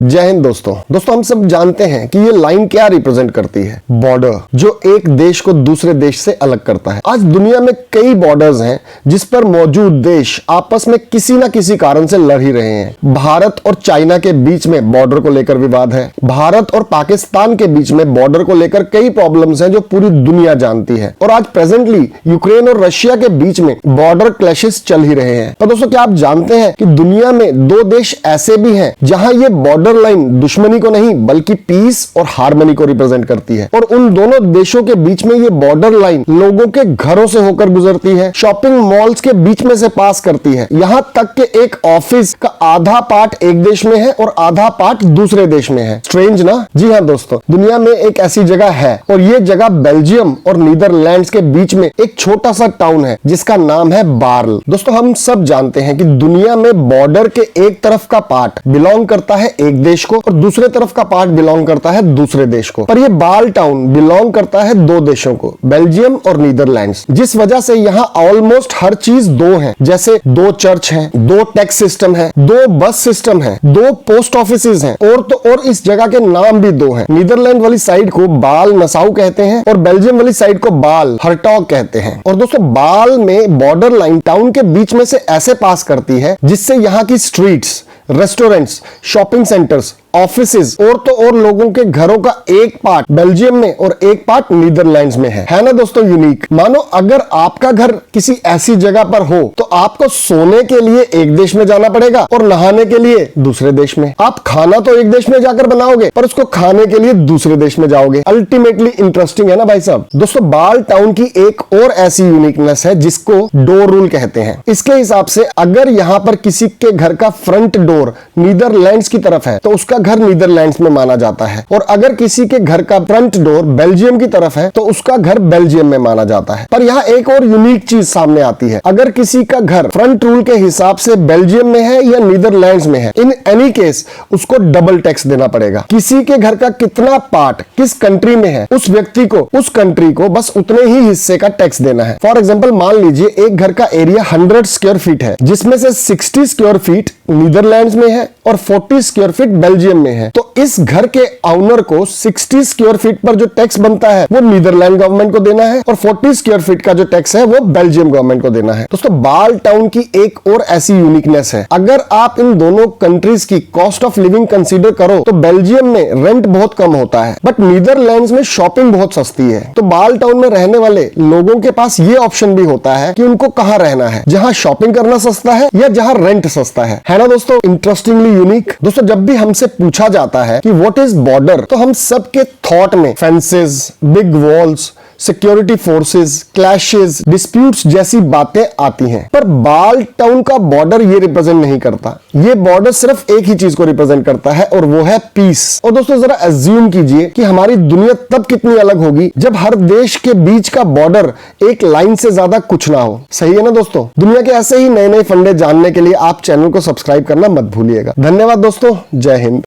जय हिंद दोस्तों हम सब जानते हैं कि ये लाइन क्या रिप्रेजेंट करती है। बॉर्डर, जो एक देश को दूसरे देश से अलग करता है। आज दुनिया में कई बॉर्डर्स हैं जिस पर मौजूद देश आपस में किसी ना किसी कारण से लड़ ही रहे हैं। भारत और चाइना के बीच में बॉर्डर को लेकर विवाद है। भारत और पाकिस्तान के बीच में बॉर्डर को लेकर कई प्रॉब्लम्स हैं जो पूरी दुनिया जानती है। और आज प्रेजेंटली यूक्रेन और रशिया के बीच में बॉर्डर क्लैशेस चल ही रहे हैं। पर दोस्तों, क्या आप जानते हैं कि दुनिया में दो देश ऐसे भी हैं जहां ये बॉर्डर लाइन दुश्मनी को नहीं बल्कि पीस और हार्मनी को रिप्रेजेंट करती है। और उन दोनों देशों के बीच में ये बॉर्डर लाइन लोगों के घरों से होकर गुजरती है, शॉपिंग मॉल्स के बीच में से पास करती है। यहां तक कि एक ऑफिस का आधा पार्ट एक देश में है और आधा पार्ट दूसरे देश में है। स्ट्रेंज ना? जी हाँ दोस्तों, दुनिया में एक ऐसी जगह है और ये जगह बेल्जियम और नीदरलैंड्स के बीच में एक छोटा सा टाउन है जिसका नाम है बार्ल। दोस्तों, हम सब जानते हैं कि दुनिया में बॉर्डर के एक तरफ का पार्ट बिलोंग करता है एक देश को और दूसरे तरफ का पार्ट बिलोंग करता है दूसरे देश को। पर ये बार्ल टाउन बिलोंग करता है दो देशों को, बेल्जियम और नीदरलैंड्स, जिस वजह से यहाँ ऑलमोस्ट हर चीज दो है। जैसे दो चर्च हैं, दो टैक्स सिस्टम है, दो बस सिस्टम है, दो पोस्ट ऑफिसेज हैं और इस जगह के नाम भी दो हैं। नीदरलैंड वाली साइड को बाल नसाउ कहते हैं और बेल्जियम वाली साइड को बाल हर्टॉग कहते हैं। और दोस्तों, बाल में बॉर्डर लाइन टाउन के बीच में से ऐसे पास करती है जिससे यहाँ की streets, restaurants, shopping centres, offices और लोगों के घरों का एक पार्ट बेल्जियम में और एक पार्ट नीदरलैंड्स में है ना दोस्तों, यूनिक। मानो अगर आपका घर किसी ऐसी जगह पर हो तो आपको सोने के लिए एक देश में जाना पड़ेगा और नहाने के लिए दूसरे देश में। आप खाना तो एक देश में जाकर बनाओगे पर उसको खाने के लिए दूसरे देश में जाओगे। अल्टीमेटली इंटरेस्टिंग है ना भाई साहब। दोस्तों, बाल टाउन की एक और ऐसी यूनिकनेस है जिसको डोर रूल कहते हैं। इसके हिसाब से अगर यहाँ पर किसी के घर का फ्रंट डोर नीदरलैंड्स की तरफ है तो उसका घर नीदरलैंड्स में माना जाता है, और अगर किसी के घर का फ्रंट डोर बेल्जियम की तरफ है तो उसका घर बेल्जियम में माना जाता है। पर यहाँ एक और यूनिक चीज सामने आती है। अगर किसी का घर फ्रंट रूल के हिसाब से बेल्जियम में है या नीदरलैंड्स में है, इन एनी केस उसको डबल टैक्स देना पड़ेगा। किसी के घर का कितना पार्ट किस कंट्री में है, उस व्यक्ति को उस कंट्री को बस उतने ही हिस्से का टैक्स देना है। फॉर एग्जाम्पल, मान लीजिए एक घर का एरिया 100 स्क्वायर फीट है जिसमें से 60 स्क्वायर फीट नीदरलैंड्स में है और 40 स्क्वायर फीट बेल्जियम में है। तो इस घर के ओनर को 60 स्क्वायर फीट पर जो टैक्स बनता है वो नीदरलैंड गवर्नमेंट को देना है और 40 स्क्वायर फीट का जो टैक्स है वो बेल्जियम गवर्नमेंट को देना है। दोस्तों, बाल टाउन की एक और ऐसी यूनिकनेस है। अगर आप इन दोनों कंट्रीज की कॉस्ट ऑफ लिविंग कंसीडर करो तो बेल्जियम में रेंट बहुत कम होता है बट नीदरलैंड्स में शॉपिंग बहुत सस्ती है। तो बाल टाउन में रहने वाले लोगों के पास ये ऑप्शन भी होता है कि उनको कहाँ रहना है, जहाँ शॉपिंग करना सस्ता है या जहाँ रेंट सस्ता है ना दोस्तों। Interestingly unique. दोस्तों, जब भी हमसे पूछा जाता है कि व्हाट इज बॉर्डर तो हम सबके थॉट में fences, big walls, security forces, clashes, disputes जैसी बातें आती हैं। पर बाल टाउन का बॉर्डर ये रिप्रेजेंट नहीं करता। ये बॉर्डर सिर्फ एक ही चीज को रिप्रेजेंट करता है और वो है पीस। और दोस्तों, जरा अज्यूम कीजिए कि हमारी दुनिया तब कितनी अलग होगी जब हर देश के बीच का बॉर्डर एक लाइन से ज्यादा कुछ ना हो। सही है ना दोस्तों। दुनिया के ऐसे ही नए नए फंडे जानने के लिए आप चैनल को सब्सक्राइब करना मत भूलिएगा। धन्यवाद दोस्तों, जय हिंद।